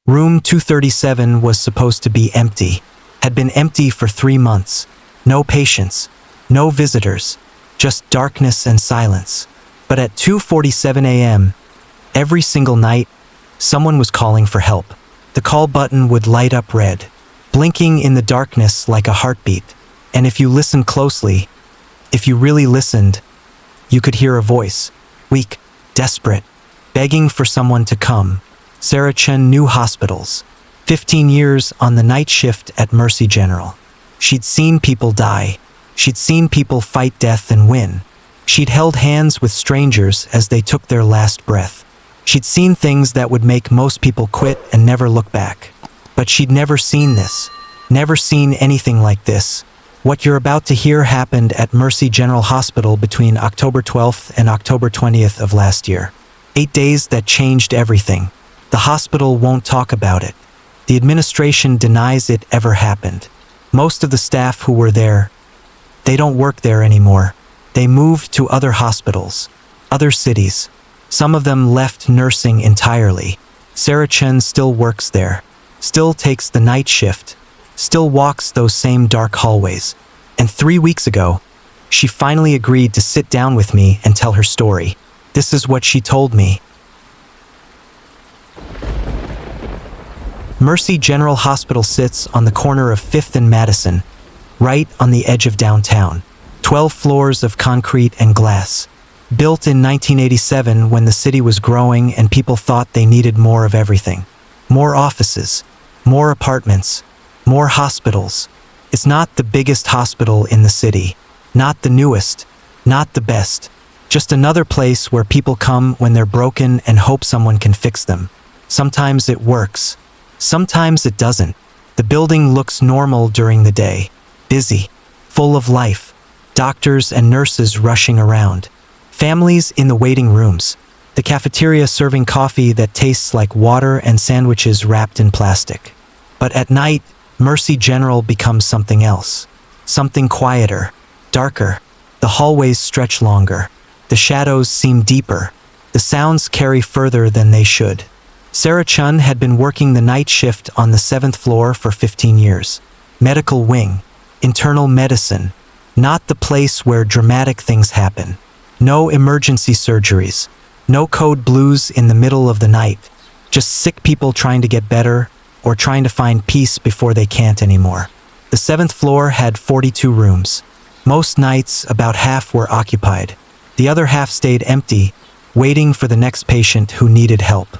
Room 237 was supposed to be empty, had been empty for 3 months. No patients, no visitors, just darkness and silence. But at 2:47 a.m., every single night, someone was calling for help. The call button would light up red, blinking in the darkness like a heartbeat. And if you listened closely, if you really listened, you could hear a voice, weak, desperate, begging for someone to come. Sarah Chen knew hospitals. 15 years on the night shift at Mercy General. She'd seen people die. She'd seen people fight death and win. She'd held hands with strangers as they took their last breath. She'd seen things that would make most people quit and never look back. But she'd never seen this. Never seen anything like this. What you're about to hear happened at Mercy General Hospital between October 12th and October 20th of last year. 8 days that changed everything. The hospital won't talk about it. The administration denies it ever happened. Most of the staff who were there, they don't work there anymore. They moved to other hospitals, other cities. Some of them left nursing entirely. Sarah Chen still works there, still takes the night shift, still walks those same dark hallways. And 3 weeks ago, she finally agreed to sit down with me and tell her story. This is what she told me. Mercy General Hospital sits on the corner of 5th and Madison, right on the edge of downtown. 12 floors of concrete and glass. Built in 1987 when the city was growing and people thought they needed more of everything. More offices, more apartments, more hospitals. It's not the biggest hospital in the city, not the newest, not the best. Just another place where people come when they're broken and hope someone can fix them. Sometimes it works. Sometimes it doesn't. The building looks normal during the day. Busy, full of life. Doctors and nurses rushing around. Families in the waiting rooms. The cafeteria serving coffee that tastes like water and sandwiches wrapped in plastic. But at night, Mercy General becomes something else. Something quieter, darker. The hallways stretch longer. The shadows seem deeper. The sounds carry further than they should. Sarah Chen had been working the night shift on the 7th floor for 15 years. Medical wing, internal medicine, not the place where dramatic things happen. No emergency surgeries, no code blues in the middle of the night, just sick people trying to get better or trying to find peace before they can't anymore. The 7th floor had 42 rooms. Most nights, about half were occupied. The other half stayed empty, waiting for the next patient who needed help.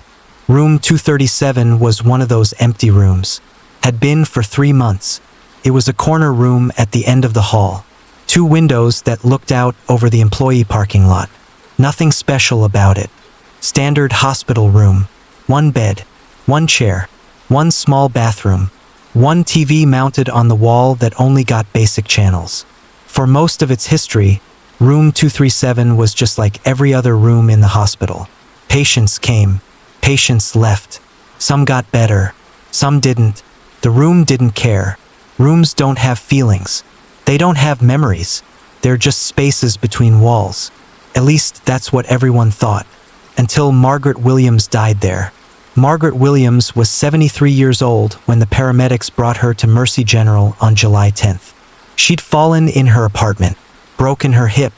Room 237 was one of those empty rooms. Had been for 3 months. It was a corner room at the end of the hall. 2 windows that looked out over the employee parking lot. Nothing special about it. Standard hospital room. 1 bed, 1 chair, 1 small bathroom, 1 TV mounted on the wall that only got basic channels. For most of its history, Room 237 was just like every other room in the hospital. Patients came. Patients left. Some got better. Some didn't. The room didn't care. Rooms don't have feelings. They don't have memories. They're just spaces between walls. At least that's what everyone thought. Until Margaret Williams died there. Margaret Williams was 73 years old when the paramedics brought her to Mercy General on July 10th. She'd fallen in her apartment, broken her hip.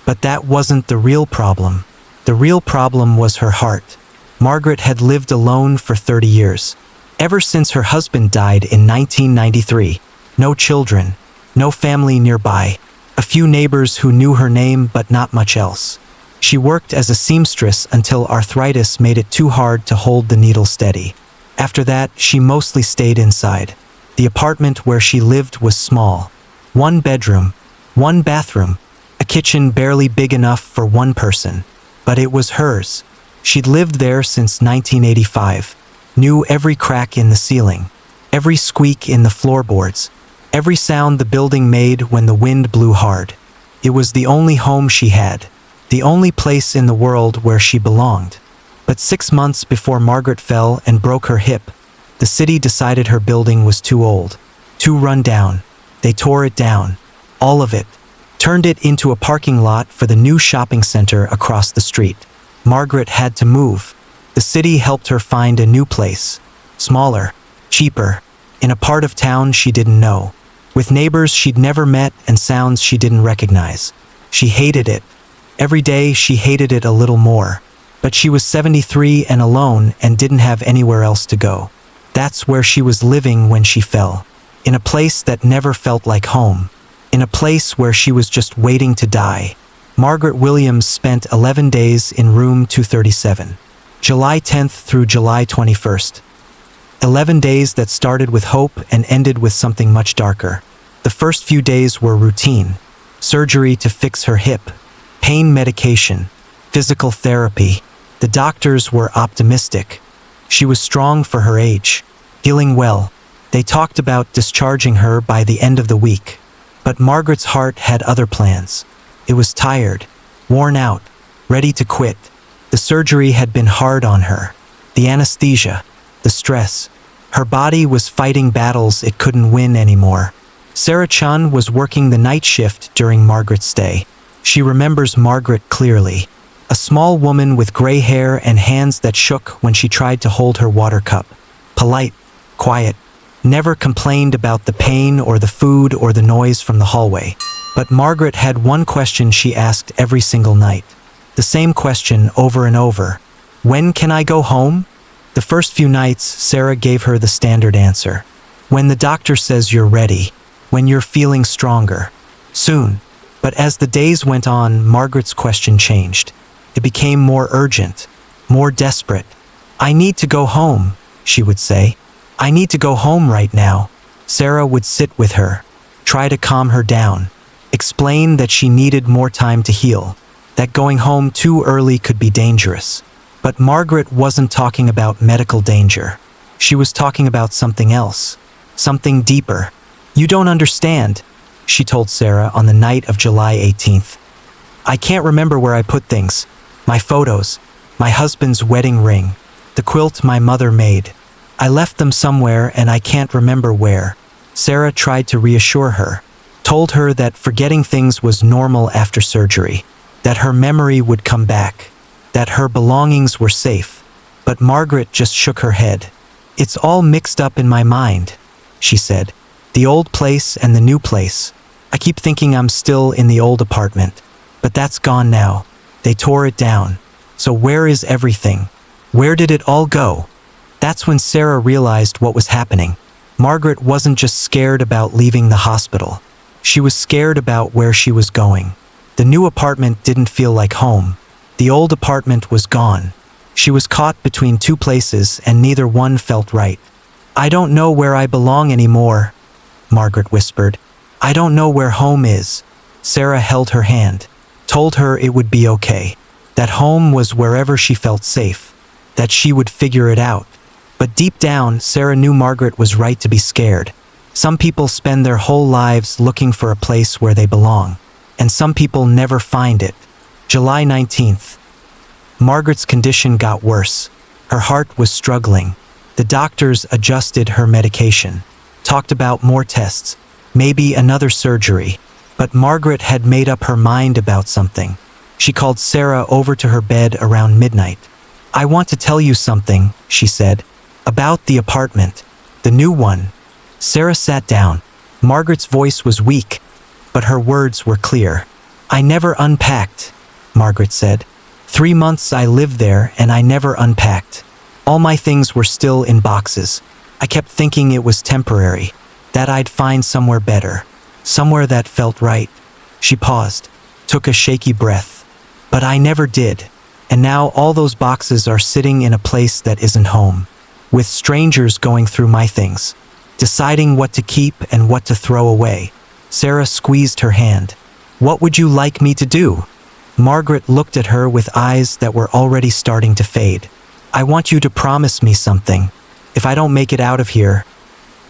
But that wasn't the real problem. The real problem was her heart. Margaret had lived alone for 30 years. Ever since her husband died in 1993. No children, no family nearby. A few neighbors who knew her name but not much else. She worked as a seamstress until arthritis made it too hard to hold the needle steady. After that, she mostly stayed inside. The apartment where she lived was small. 1 bedroom, 1 bathroom, a kitchen barely big enough for 1 person. But it was hers. She'd lived there since 1985, knew every crack in the ceiling, every squeak in the floorboards, every sound the building made when the wind blew hard. It was the only home she had, the only place in the world where she belonged. But 6 months before Margaret fell and broke her hip, the city decided her building was too old, too run down. They tore it down, all of it, turned it into a parking lot for the new shopping center across the street. Margaret had to move. The city helped her find a new place. Smaller, cheaper, in a part of town she didn't know, with neighbors she'd never met and sounds she didn't recognize. She hated it. Every day she hated it a little more. But she was 73 and alone and didn't have anywhere else to go. That's where she was living when she fell. In a place that never felt like home. In a place where she was just waiting to die. Margaret Williams spent 11 days in room 237. July 10th through July 21st. 11 days that started with hope and ended with something much darker. The first few days were routine. Surgery to fix her hip. Pain medication. Physical therapy. The doctors were optimistic. She was strong for her age. Healing well. They talked about discharging her by the end of the week. But Margaret's heart had other plans. It was tired. Worn out. Ready to quit. The surgery had been hard on her. The anesthesia. The stress. Her body was fighting battles it couldn't win anymore. Sarah Chen was working the night shift during Margaret's stay. She remembers Margaret clearly. A small woman with gray hair and hands that shook when she tried to hold her water cup. Polite, quiet, never complained about the pain or the food or the noise from the hallway. But Margaret had one question she asked every single night. The same question over and over. When can I go home? The first few nights, Sarah gave her the standard answer. When the doctor says you're ready. When you're feeling stronger. Soon. But as the days went on, Margaret's question changed. It became more urgent. More desperate. I need to go home, she would say. I need to go home right now. Sarah would sit with her. Try to calm her down. Explain that she needed more time to heal. That going home too early could be dangerous. But Margaret wasn't talking about medical danger. She was talking about something else. Something deeper. You don't understand, she told Sarah on the night of July 18th. I can't remember where I put things. My photos. My husband's wedding ring. The quilt my mother made. I left them somewhere and I can't remember where. Sarah tried to reassure her. Told her that forgetting things was normal after surgery. That her memory would come back. That her belongings were safe. But Margaret just shook her head. It's all mixed up in my mind, she said. The old place and the new place. I keep thinking I'm still in the old apartment. But that's gone now. They tore it down. So where is everything? Where did it all go? That's when Sarah realized what was happening. Margaret wasn't just scared about leaving the hospital. She was scared about where she was going. The new apartment didn't feel like home. The old apartment was gone. She was caught between two places and neither one felt right. I don't know where I belong anymore, Margaret whispered. I don't know where home is. Sarah held her hand, told her it would be okay. That home was wherever she felt safe. That she would figure it out. But deep down, Sarah knew Margaret was right to be scared. Some people spend their whole lives looking for a place where they belong. And some people never find it. July 19th. Margaret's condition got worse. Her heart was struggling. The doctors adjusted her medication. Talked about more tests. Maybe another surgery. But Margaret had made up her mind about something. She called Sarah over to her bed around midnight. I want to tell you something, she said. About the apartment. The new one. Sarah sat down. Margaret's voice was weak, but her words were clear. I never unpacked, Margaret said. 3 months I lived there and I never unpacked. All my things were still in boxes. I kept thinking it was temporary, that I'd find somewhere better, somewhere that felt right. She paused, took a shaky breath. But I never did. And now all those boxes are sitting in a place that isn't home, with strangers going through my things, deciding what to keep and what to throw away. Sarah squeezed her hand. What would you like me to do? Margaret looked at her with eyes that were already starting to fade. I want you to promise me something. If I don't make it out of here,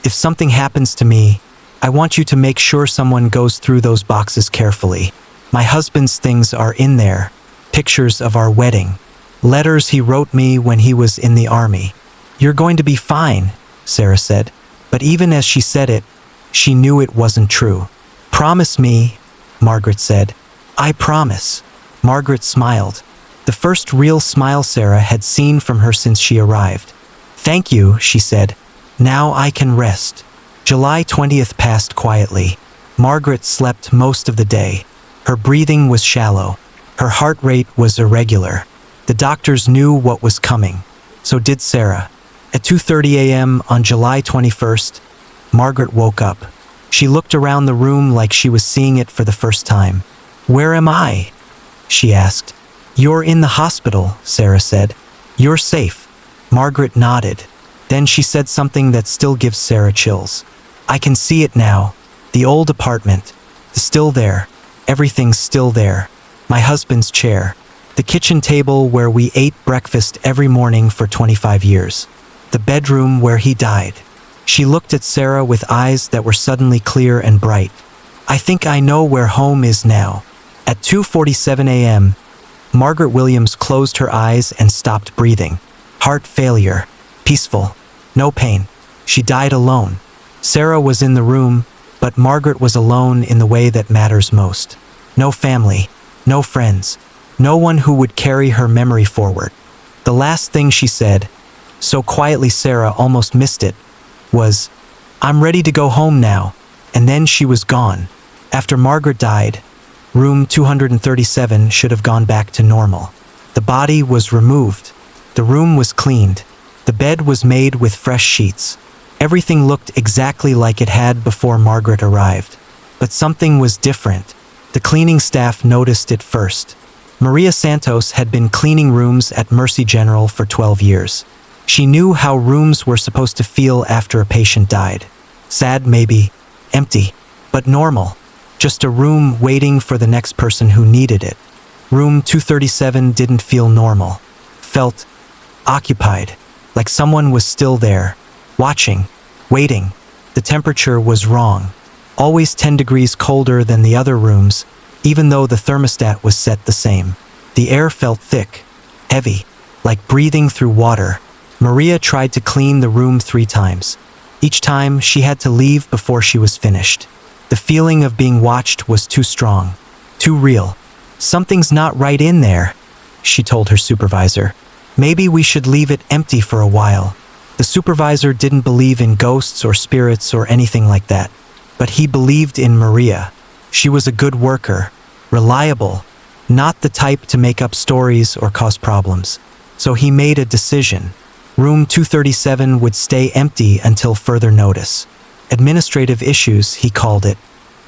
if something happens to me, I want you to make sure someone goes through those boxes carefully. My husband's things are in there. Pictures of our wedding. Letters he wrote me when he was in the army. You're going to be fine, Sarah said. But even as she said it, she knew it wasn't true. Promise me, Margaret said. I promise. Margaret smiled. The first real smile Sarah had seen from her since she arrived. "Thank you," she said. "Now I can rest." July 20th passed quietly. Margaret slept most of the day. Her breathing was shallow. Her heart rate was irregular. The doctors knew what was coming. So did Sarah. At 2:30 a.m. on July 21st, Margaret woke up. She looked around the room like she was seeing it for the first time. "Where am I?" she asked. "You're in the hospital," Sarah said. "You're safe." Margaret nodded. Then she said something that still gives Sarah chills. "I can see it now. The old apartment. Still there. Everything's still there. My husband's chair. The kitchen table where we ate breakfast every morning for 25 years. The bedroom where he died." She looked at Sarah with eyes that were suddenly clear and bright. "I think I know where home is now." At 2:47 a.m., Margaret Williams closed her eyes and stopped breathing. Heart failure. Peaceful. No pain. She died alone. Sarah was in the room, but Margaret was alone in the way that matters most. No family. No friends. No one who would carry her memory forward. The last thing she said, so quietly Sarah almost missed it, was, "I'm ready to go home now." And then she was gone. After Margaret died, room 237 should have gone back to normal. The body was removed. The room was cleaned. The bed was made with fresh sheets. Everything looked exactly like it had before Margaret arrived. But something was different. The cleaning staff noticed it first. Maria Santos had been cleaning rooms at Mercy General for 12 years. She knew how rooms were supposed to feel after a patient died. Sad, maybe. Empty. But normal. Just a room waiting for the next person who needed it. Room 237 didn't feel normal. Felt occupied. Like someone was still there. Watching. Waiting. The temperature was wrong. Always 10 degrees colder than the other rooms, even though the thermostat was set the same. The air felt thick. Heavy. Like breathing through water. Maria tried to clean the room 3 times. Each time, she had to leave before she was finished. The feeling of being watched was too strong. Too real. "Something's not right in there," she told her supervisor. "Maybe we should leave it empty for a while." The supervisor didn't believe in ghosts or spirits or anything like that. But he believed in Maria. She was a good worker. Reliable. Not the type to make up stories or cause problems. So he made a decision. Room 237 would stay empty until further notice. Administrative issues, he called it.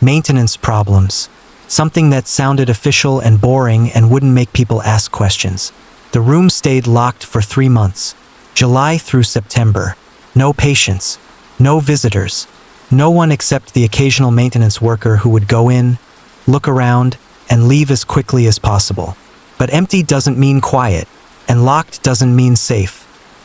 Maintenance problems. Something that sounded official and boring and wouldn't make people ask questions. The room stayed locked for 3 months. July through September. No patients. No visitors. No one except the occasional maintenance worker who would go in, look around, and leave as quickly as possible. But empty doesn't mean quiet, and locked doesn't mean safe.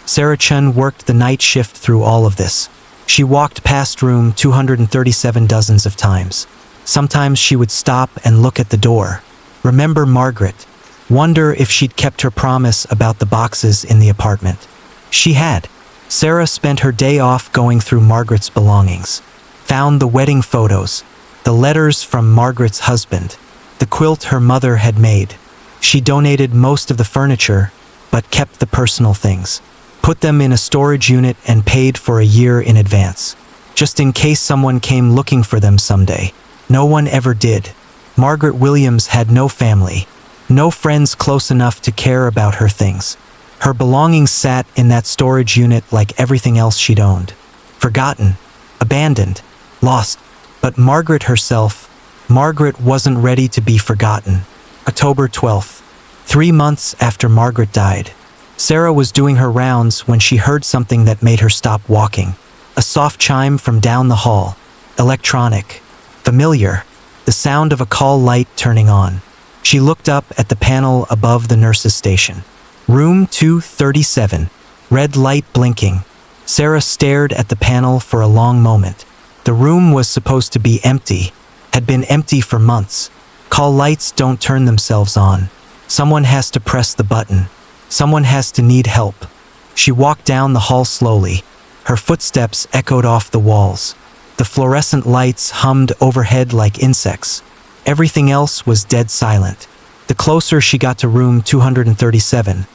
Sarah Chen worked the night shift through all of this. She walked past room 237 dozens of times. Sometimes she would stop and look at the door. Remember Margaret. Wonder if she'd kept her promise about the boxes in the apartment. She had. Sarah spent her day off going through Margaret's belongings. Found the wedding photos, the letters from Margaret's husband, the quilt her mother had made. She donated most of the furniture, but kept the personal things. Put them in a storage unit and paid for a year in advance. Just in case someone came looking for them someday. No one ever did. Margaret Williams had no family. No friends close enough to care about her things. Her belongings sat in that storage unit like everything else she'd owned. Forgotten. Abandoned. Lost. But Margaret herself, Margaret wasn't ready to be forgotten. October 12th. 3 months after Margaret died. Sarah was doing her rounds when she heard something that made her stop walking. A soft chime from down the hall. Electronic. Familiar. The sound of a call light turning on. She looked up at the panel above the nurse's station. Room 237. Red light blinking. Sarah stared at the panel for a long moment. The room was supposed to be empty. Had been empty for months. Call lights don't turn themselves on. Someone has to press the button. Someone has to need help. She walked down the hall slowly. Her footsteps echoed off the walls. The fluorescent lights hummed overhead like insects. Everything else was dead silent. The closer she got to room 237,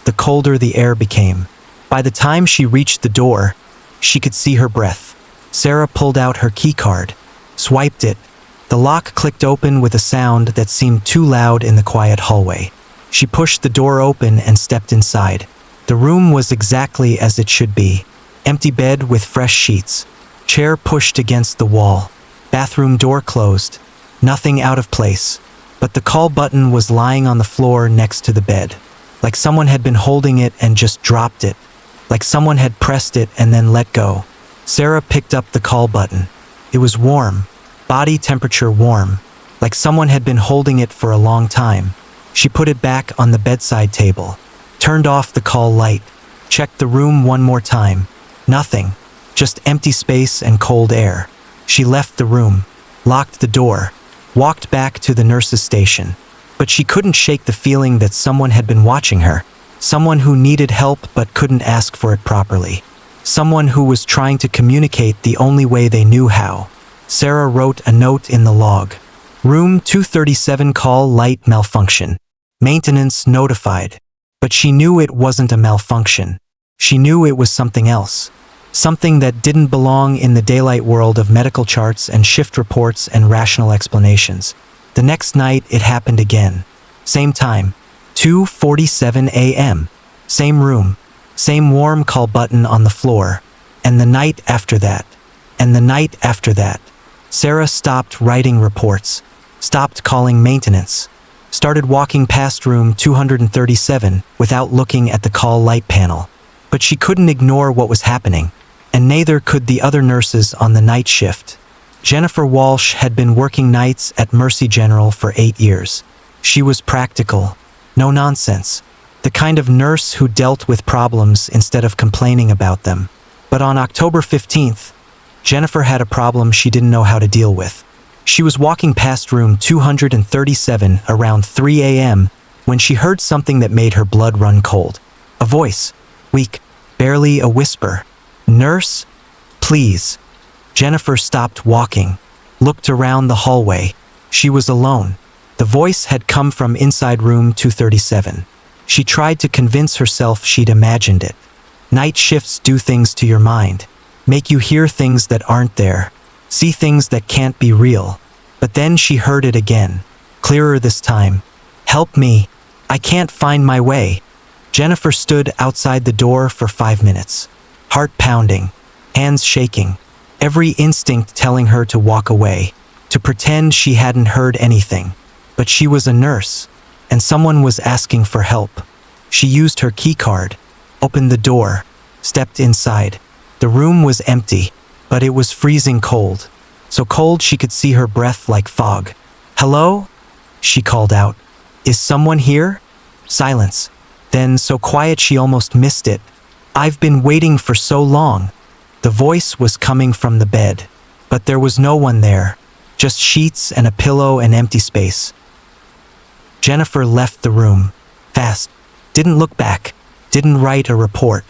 the colder the air became. By the time she reached the door, she could see her breath. Sarah pulled out her key card, swiped it. The lock clicked open with a sound that seemed too loud in the quiet hallway. She pushed the door open and stepped inside. The room was exactly as it should be. Empty bed with fresh sheets. Chair pushed against the wall. Bathroom door closed. Nothing out of place. But the call button was lying on the floor next to the bed. Like someone had been holding it and just dropped it. Like someone had pressed it and then let go. Sarah picked up the call button. It was warm. Body temperature warm. Like someone had been holding it for a long time. She put it back on the bedside table. Turned off the call light. Checked the room one more time. Nothing. Just empty space and cold air. She left the room. Locked the door. Walked back to the nurse's station. But she couldn't shake the feeling that someone had been watching her. Someone who needed help but couldn't ask for it properly. Someone who was trying to communicate the only way they knew how. Sarah wrote a note in the log. Room 237 call light malfunction. Maintenance notified. But she knew it wasn't a malfunction. She knew it was something else. Something that didn't belong in the daylight world of medical charts and shift reports and rational explanations. The next night it happened again. Same time. 2:47 a.m. Same room. Same warm call button on the floor. And the night after that. And the night after that. Sarah stopped writing reports. Stopped calling maintenance. Started walking past room 237 without looking at the call light panel. But she couldn't ignore what was happening. And neither could the other nurses on the night shift. Jennifer Walsh had been working nights at Mercy General for 8 years. She was practical. No nonsense. The kind of nurse who dealt with problems instead of complaining about them. But on October 15th, Jennifer had a problem she didn't know how to deal with. She was walking past room 237 around 3 a.m. when she heard something that made her blood run cold. A voice. Weak. Barely a whisper. Nurse? Please. Jennifer stopped walking. Looked around the hallway. She was alone. The voice had come from inside room 237. She tried to convince herself she'd imagined it. Night shifts do things to your mind. Make you hear things that aren't there. See things that can't be real. But then she heard it again. Clearer this time. Help me. I can't find my way. Jennifer stood outside the door for 5 minutes. Heart pounding. Hands shaking. Every instinct telling her to walk away. To pretend she hadn't heard anything. But she was a nurse. And someone was asking for help. She used her key card. Opened the door. Stepped inside. The room was empty. But it was freezing cold. So cold she could see her breath like fog. Hello? She called out. Is someone here? Silence. Then so quiet she almost missed it. I've been waiting for so long. The voice was coming from the bed. But there was no one there. Just sheets and a pillow and empty space. Jennifer left the room. Fast. Didn't look back. Didn't write a report.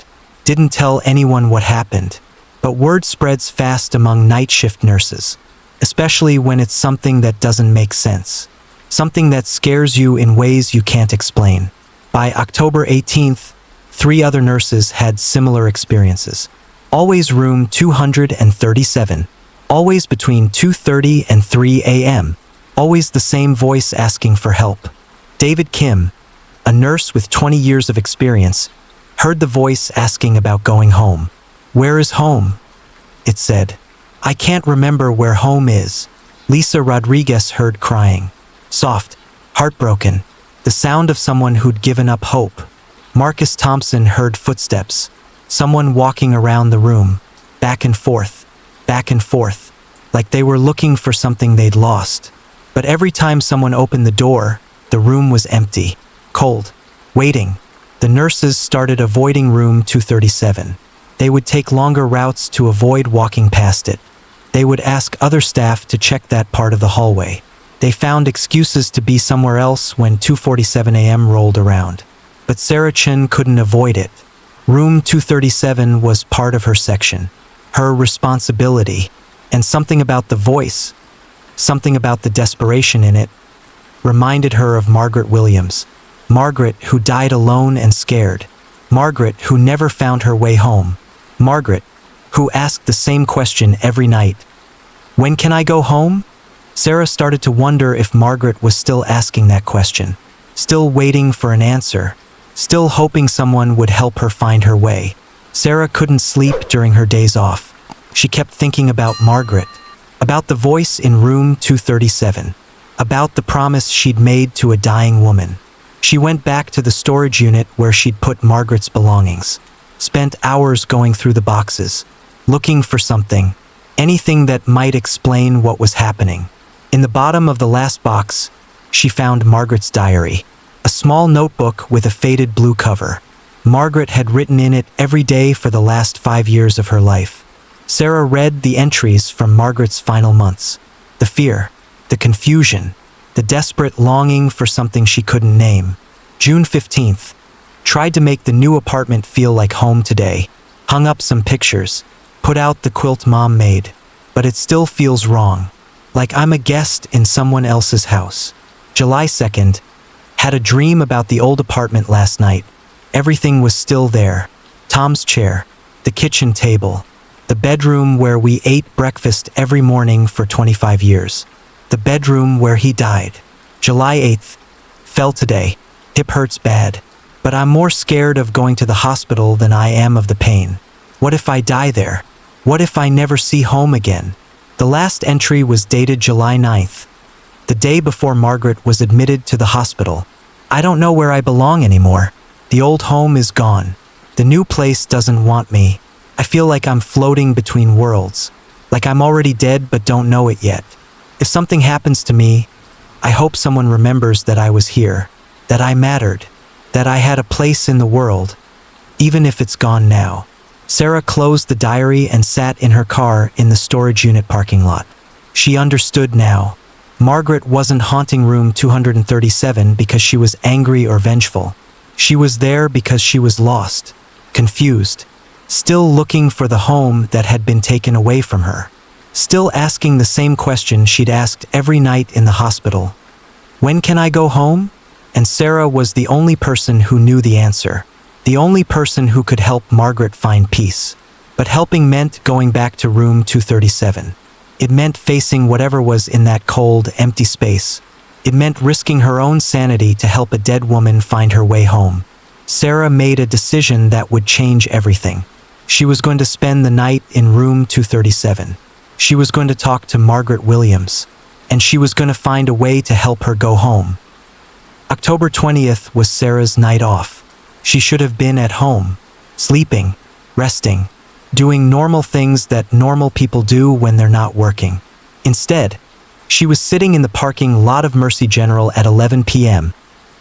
Didn't tell anyone what happened. But word spreads fast among night shift nurses. Especially when it's something that doesn't make sense. Something that scares you in ways you can't explain. By October 18th, 3 other nurses had similar experiences. Always room 237. Always between 2:30 and 3 a.m. Always the same voice asking for help. David Kim, a nurse with 20 years of experience, heard the voice asking about going home. Where is home? It said. I can't remember where home is. Lisa Rodriguez heard crying. Soft, heartbroken, the sound of someone who'd given up hope. Marcus Thompson heard footsteps. Someone walking around the room, back and forth, like they were looking for something they'd lost. But every time someone opened the door, the room was empty, cold, waiting. The nurses started avoiding room 237. They would take longer routes to avoid walking past it. They would ask other staff to check that part of the hallway. They found excuses to be somewhere else when 2:47 a.m. rolled around. But Sarah Chen couldn't avoid it. Room 237 was part of her section, her responsibility, and something about the voice, something about the desperation in it, reminded her of Margaret Williams. Margaret, who died alone and scared. Margaret, who never found her way home. Margaret, who asked the same question every night. When can I go home? Sarah started to wonder if Margaret was still asking that question, still waiting for an answer, still hoping someone would help her find her way. Sarah couldn't sleep during her days off. She kept thinking about Margaret, about the voice in room 237, about the promise she'd made to a dying woman. She went back to the storage unit where she'd put Margaret's belongings, spent hours going through the boxes, looking for something, anything that might explain what was happening. In the bottom of the last box, she found Margaret's diary, a small notebook with a faded blue cover. Margaret had written in it every day for the last 5 years of her life. Sarah read the entries from Margaret's final months. The fear, the confusion, the desperate longing for something she couldn't name. June 15th. Tried to make the new apartment feel like home today. Hung up some pictures. Put out the quilt Mom made. But it still feels wrong. Like I'm a guest in someone else's house. July 2nd. Had a dream about the old apartment last night. Everything was still there. Tom's chair, the kitchen table, the bedroom where we ate breakfast every morning for 25 years. The bedroom where he died. July 8th. Fell today. Hip hurts bad. But I'm more scared of going to the hospital than I am of the pain. What if I die there? What if I never see home again? The last entry was dated July 9th, the day before Margaret was admitted to the hospital. I don't know where I belong anymore. The old home is gone. The new place doesn't want me. I feel like I'm floating between worlds. Like I'm already dead but don't know it yet. If something happens to me, I hope someone remembers that I was here, that I mattered, that I had a place in the world, even if it's gone now. Sarah closed the diary and sat in her car in the storage unit parking lot. She understood now. Margaret wasn't haunting room 237 because she was angry or vengeful. She was there because she was lost, confused, still looking for the home that had been taken away from her, still asking the same question she'd asked every night in the hospital. When can I go home? And Sarah was the only person who knew the answer. The only person who could help Margaret find peace. But helping meant going back to room 237. It meant facing whatever was in that cold, empty space. It meant risking her own sanity to help a dead woman find her way home. Sarah made a decision that would change everything. She was going to spend the night in room 237. She was going to talk to Margaret Williams. And she was going to find a way to help her go home. October 20th was Sarah's night off. She should have been at home, sleeping, resting, doing normal things that normal people do when they're not working. Instead, she was sitting in the parking lot of Mercy General at 11 p.m.,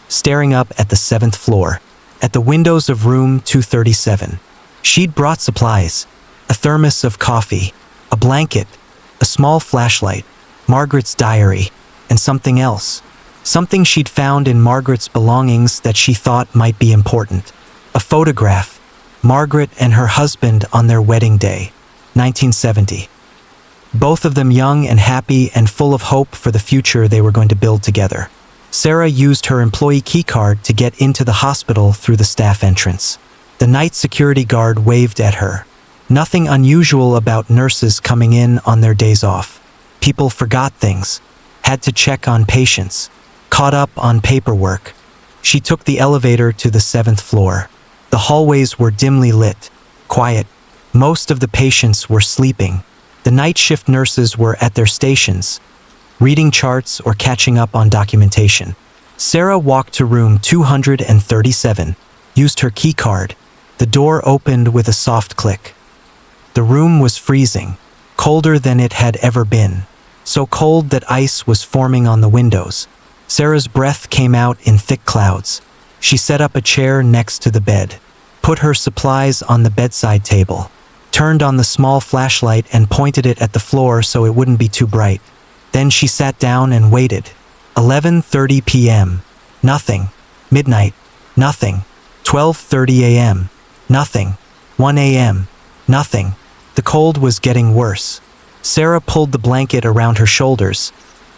staring up at the 7th floor, at the windows of room 237. She'd brought supplies, a thermos of coffee, a blanket, a small flashlight, Margaret's diary, and something else. Something she'd found in Margaret's belongings that she thought might be important. A photograph. Margaret and her husband on their wedding day, 1970. Both of them young and happy and full of hope for the future they were going to build together. Sarah used her employee key card to get into the hospital through the staff entrance. The night security guard waved at her. Nothing unusual about nurses coming in on their days off. People forgot things, had to check on patients, caught up on paperwork. She took the elevator to the 7th floor. The hallways were dimly lit, quiet. Most of the patients were sleeping. The night shift nurses were at their stations, reading charts or catching up on documentation. Sarah walked to room 237, used her key card. The door opened with a soft click. The room was freezing, colder than it had ever been, so cold that ice was forming on the windows. Sarah's breath came out in thick clouds. She set up a chair next to the bed, put her supplies on the bedside table, turned on the small flashlight and pointed it at the floor so it wouldn't be too bright. Then she sat down and waited. 11:30 p.m. Nothing. Midnight. Nothing. 12:30 a.m. Nothing. 1 a.m. Nothing. The cold was getting worse. Sarah pulled the blanket around her shoulders,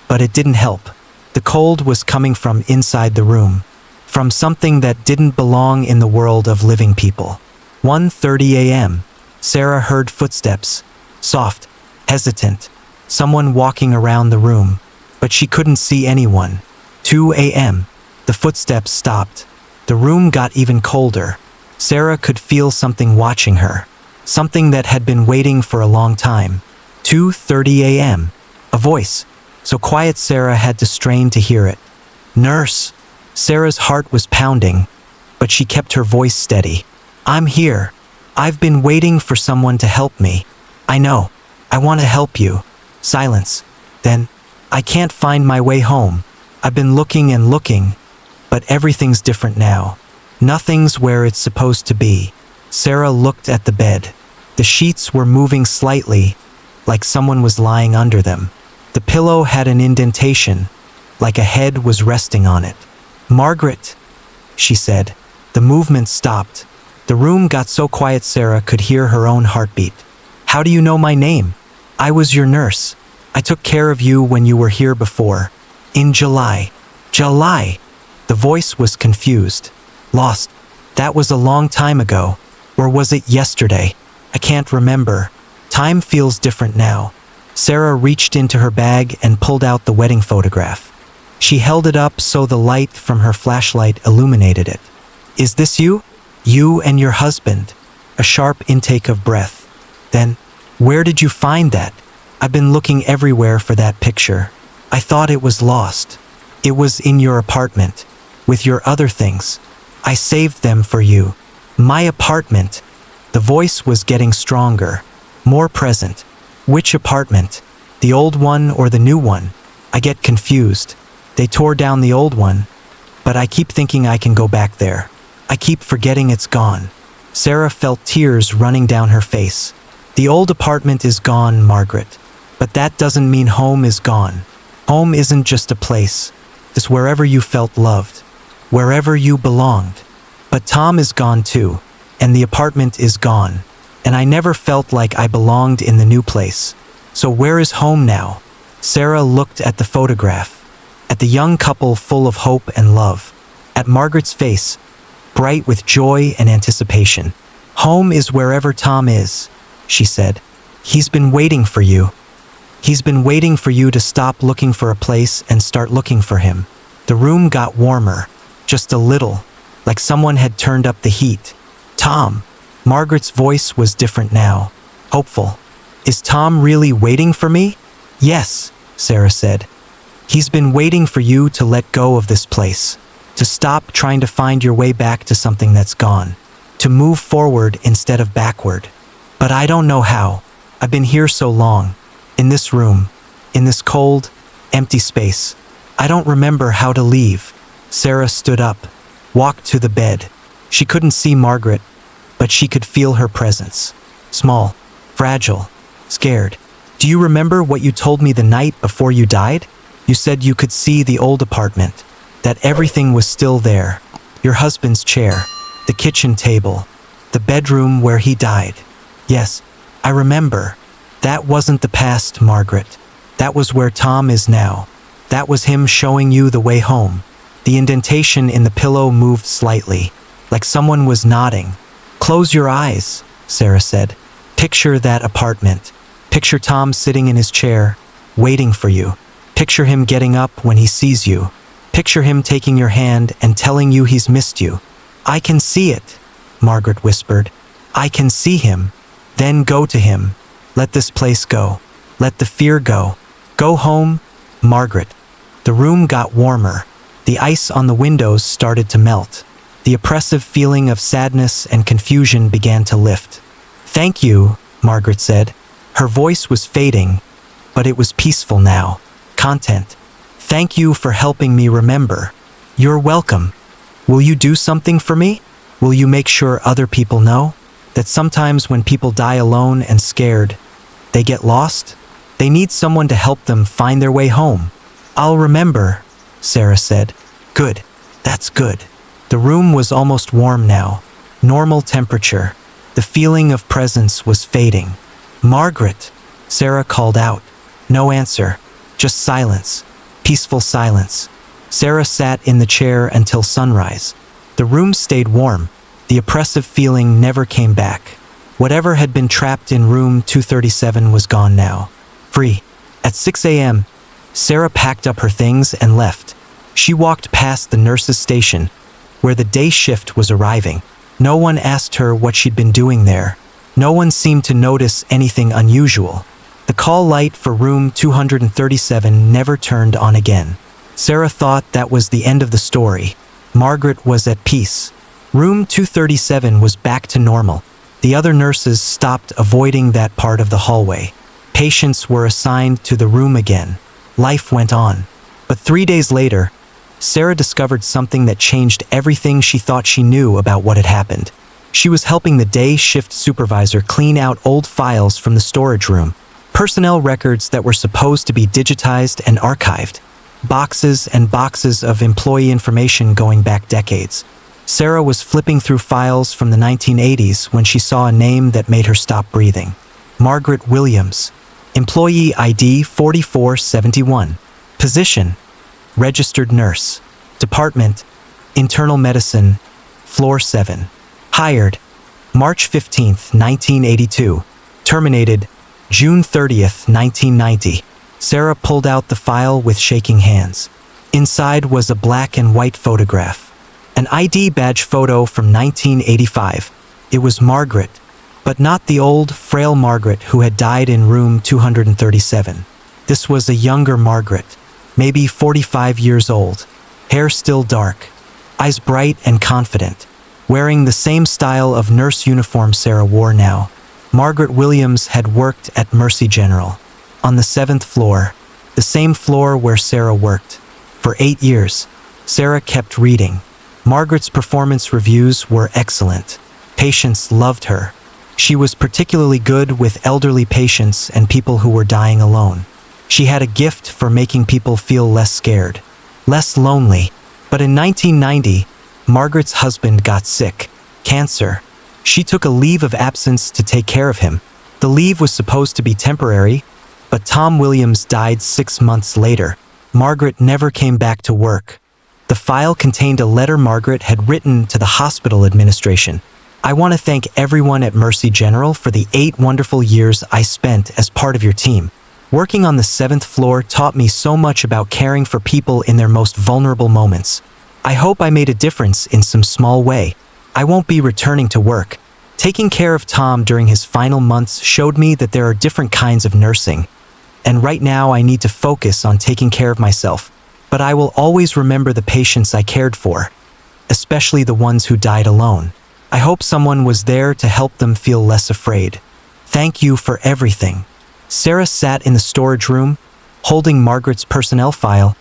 but it didn't help. The cold was coming from inside the room, from something that didn't belong in the world of living people. 1:30 a.m. Sarah heard footsteps, soft, hesitant, someone walking around the room, but she couldn't see anyone. 2 a.m. The footsteps stopped. The room got even colder. Sarah could feel something watching her, something that had been waiting for a long time. 2:30 a.m. A voice, so quiet Sarah had to strain to hear it. "Nurse." Sarah's heart was pounding, but she kept her voice steady. "I'm here. I've been waiting for someone to help me. I know. I want to help you." Silence. Then, "I can't find my way home. I've been looking and looking, but everything's different now. Nothing's where it's supposed to be." Sarah looked at the bed. The sheets were moving slightly, like someone was lying under them. The pillow had an indentation, like a head was resting on it. "Margaret," she said. The movement stopped. The room got so quiet Sarah could hear her own heartbeat. "How do you know my name?" "I was your nurse. I took care of you when you were here before. In July." "July?" The voice was confused. "Lost. That was a long time ago. Or was it yesterday? I can't remember. Time feels different now." Sarah reached into her bag and pulled out the wedding photograph. She held it up so the light from her flashlight illuminated it. "Is this you? You and your husband?" A sharp intake of breath. Then, "Where did you find that? I've been looking everywhere for that picture. I thought it was lost. It was in your apartment, with your other things. I saved them for you." "My apartment?" The voice was getting stronger, more present. "Which apartment? The old one or the new one? I get confused. They tore down the old one, but I keep thinking I can go back there. I keep forgetting it's gone." Sarah felt tears running down her face. "The old apartment is gone, Margaret. But that doesn't mean home is gone. Home isn't just a place. It's wherever you felt loved, wherever you belonged. But Tom is gone too, and the apartment is gone. And I never felt like I belonged in the new place. So where is home now?" Sarah looked at the photograph, at the young couple full of hope and love, at Margaret's face, bright with joy and anticipation. "Home is wherever Tom is," she said. "He's been waiting for you. He's been waiting for you to stop looking for a place and start looking for him." The room got warmer, just a little, like someone had turned up the heat. "Tom." Margaret's voice was different now, hopeful. "Is Tom really waiting for me?" "Yes," Sarah said. "He's been waiting for you to let go of this place, to stop trying to find your way back to something that's gone, to move forward instead of backward. But I don't know how. I've been here so long, in this room, in this cold, empty space. I don't remember how to leave." Sarah stood up, walked to the bed. She couldn't see Margaret, but she could feel her presence. Small, fragile, scared. "Do you remember what you told me the night before you died? You said you could see the old apartment, that everything was still there. Your husband's chair, the kitchen table, the bedroom where he died." "Yes, I remember. That wasn't the past, Margaret. That was where Tom is now. That was him showing you the way home." The indentation in the pillow moved slightly, like someone was nodding. "Close your eyes," Sarah said. "Picture that apartment. Picture Tom sitting in his chair, waiting for you. Picture him getting up when he sees you. Picture him taking your hand and telling you he's missed you." "I can see it," Margaret whispered. "I can see him." "Then go to him. Let this place go. Let the fear go. Go home, Margaret." The room got warmer. The ice on the windows started to melt. The oppressive feeling of sadness and confusion began to lift. "Thank you," Margaret said. Her voice was fading, but it was peaceful now. Content. "Thank you for helping me remember." "You're welcome. Will you do something for me? Will you make sure other people know that sometimes when people die alone and scared, they get lost? They need someone to help them find their way home." "I'll remember," Sarah said. "Good. That's good." The room was almost warm now, normal temperature. The feeling of presence was fading. "Margaret," Sarah called out. No answer, just silence, peaceful silence. Sarah sat in the chair until sunrise. The room stayed warm. The oppressive feeling never came back. Whatever had been trapped in room 237 was gone now. Free. At 6 a.m., Sarah packed up her things and left. She walked past the nurse's station, where the day shift was arriving. No one asked her what she'd been doing there. No one seemed to notice anything unusual. The call light for room 237 never turned on again. Sarah thought that was the end of the story. Margaret was at peace. Room 237 was back to normal. The other nurses stopped avoiding that part of the hallway. Patients were assigned to the room again. Life went on. But 3 days later, Sarah discovered something that changed everything she thought she knew about what had happened. She was helping the day shift supervisor clean out old files from the storage room. Personnel records that were supposed to be digitized and archived. Boxes and boxes of employee information going back decades. Sarah was flipping through files from the 1980s when she saw a name that made her stop breathing. Margaret Williams. Employee ID 4471. Position: registered nurse. Department: internal medicine, floor 7. Hired: March 15, 1982. Terminated: June 30, 1990. Sarah pulled out the file with shaking hands. Inside was a black and white photograph. An ID badge photo from 1985. It was Margaret, but not the old, frail Margaret who had died in room 237. This was a younger Margaret, maybe 45 years old, hair still dark, eyes bright and confident, wearing the same style of nurse uniform Sarah wore now. Margaret Williams had worked at Mercy General, on the 7th floor, the same floor where Sarah worked. For 8 years, Sarah kept reading. Margaret's performance reviews were excellent. Patients loved her. She was particularly good with elderly patients and people who were dying alone. She had a gift for making people feel less scared, less lonely. But in 1990, Margaret's husband got sick, cancer. She took a leave of absence to take care of him. The leave was supposed to be temporary, but Tom Williams died 6 months later. Margaret never came back to work. The file contained a letter Margaret had written to the hospital administration. I want to thank everyone at Mercy General for the 8 wonderful years I spent as part of your team. Working on the 7th floor taught me so much about caring for people in their most vulnerable moments. I hope I made a difference in some small way. I won't be returning to work. Taking care of Tom during his final months showed me that there are different kinds of nursing. And right now I need to focus on taking care of myself. But I will always remember the patients I cared for, especially the ones who died alone. I hope someone was there to help them feel less afraid. Thank you for everything. Sarah sat in the storage room, holding Margaret's personnel file,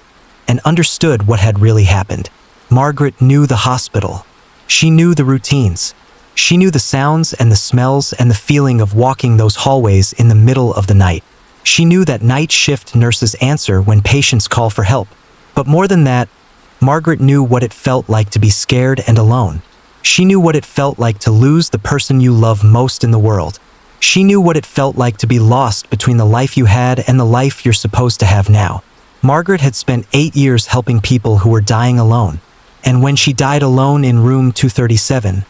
and understood what had really happened. Margaret knew the hospital. She knew the routines. She knew the sounds and the smells and the feeling of walking those hallways in the middle of the night. She knew that night shift nurses answer when patients call for help. But more than that, Margaret knew what it felt like to be scared and alone. She knew what it felt like to lose the person you love most in the world. She knew what it felt like to be lost between the life you had and the life you're supposed to have now. Margaret had spent 8 years helping people who were dying alone. And when she died alone in room 237,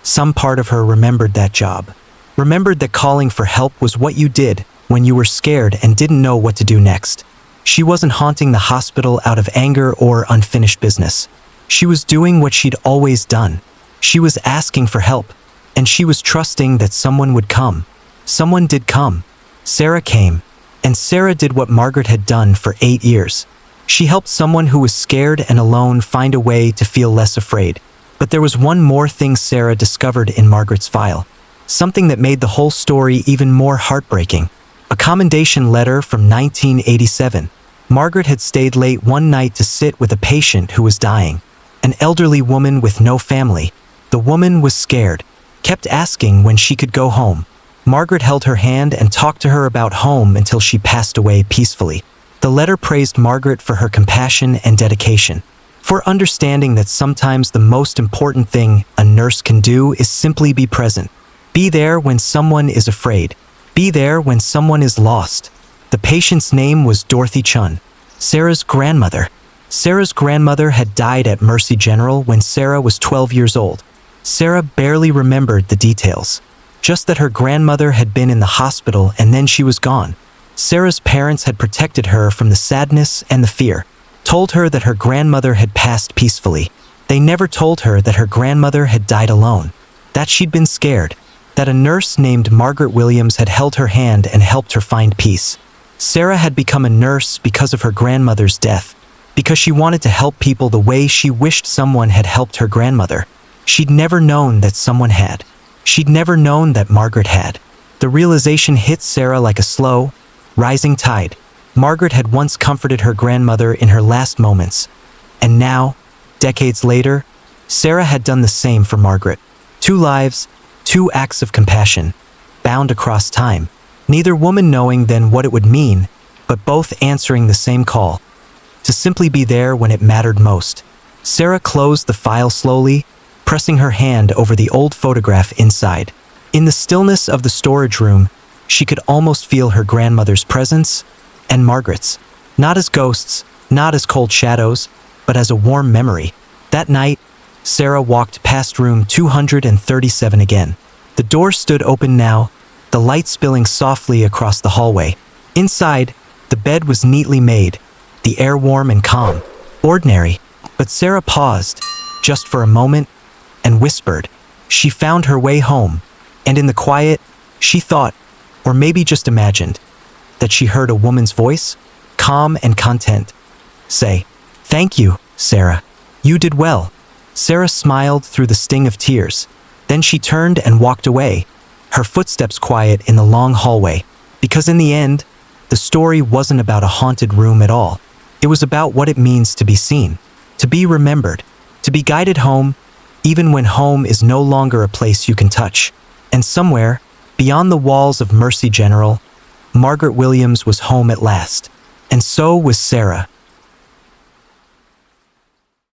some part of her remembered that job. Remembered that calling for help was what you did when you were scared and didn't know what to do next. She wasn't haunting the hospital out of anger or unfinished business. She was doing what she'd always done. She was asking for help, and she was trusting that someone would come. Someone did come. Sarah came, and Sarah did what Margaret had done for 8 years. She helped someone who was scared and alone find a way to feel less afraid. But there was one more thing Sarah discovered in Margaret's file. Something that made the whole story even more heartbreaking. A commendation letter from 1987. Margaret had stayed late one night to sit with a patient who was dying. An elderly woman with no family. The woman was scared, kept asking when she could go home. Margaret held her hand and talked to her about home until she passed away peacefully. The letter praised Margaret for her compassion and dedication, for understanding that sometimes the most important thing a nurse can do is simply be present. Be there when someone is afraid. Be there when someone is lost. The patient's name was Dorothy Chun, Sarah's grandmother. Sarah's grandmother had died at Mercy General when Sarah was 12 years old. Sarah barely remembered the details, just that her grandmother had been in the hospital and then she was gone. Sarah's parents had protected her from the sadness and the fear, told her that her grandmother had passed peacefully. They never told her that her grandmother had died alone, that she'd been scared, that a nurse named Margaret Williams had held her hand and helped her find peace. Sarah had become a nurse because of her grandmother's death, because she wanted to help people the way she wished someone had helped her grandmother. She'd never known that someone had. She'd never known that Margaret had. The realization hit Sarah like a slow, rising tide. Margaret had once comforted her grandmother in her last moments, and now, decades later, Sarah had done the same for Margaret. 2 lives, 2 acts of compassion, bound across time. Neither woman knowing then what it would mean, but both answering the same call, to simply be there when it mattered most. Sarah closed the file slowly, pressing her hand over the old photograph inside. In the stillness of the storage room, she could almost feel her grandmother's presence, and Margaret's. Not as ghosts, not as cold shadows, but as a warm memory. That night, Sarah walked past room 237 again. The door stood open now, the light spilling softly across the hallway. Inside, the bed was neatly made, the air warm and calm. Ordinary. But Sarah paused, just for a moment, and whispered. She found her way home, and in the quiet, she thought, or maybe just imagined, that she heard a woman's voice, calm and content, say, "Thank you, Sarah. You did well." Sarah smiled through the sting of tears. Then she turned and walked away, her footsteps quiet in the long hallway. Because in the end, the story wasn't about a haunted room at all. It was about what it means to be seen, to be remembered, to be guided home, even when home is no longer a place you can touch. And somewhere, beyond the walls of Mercy General, Margaret Williams was home at last. And so was Sarah.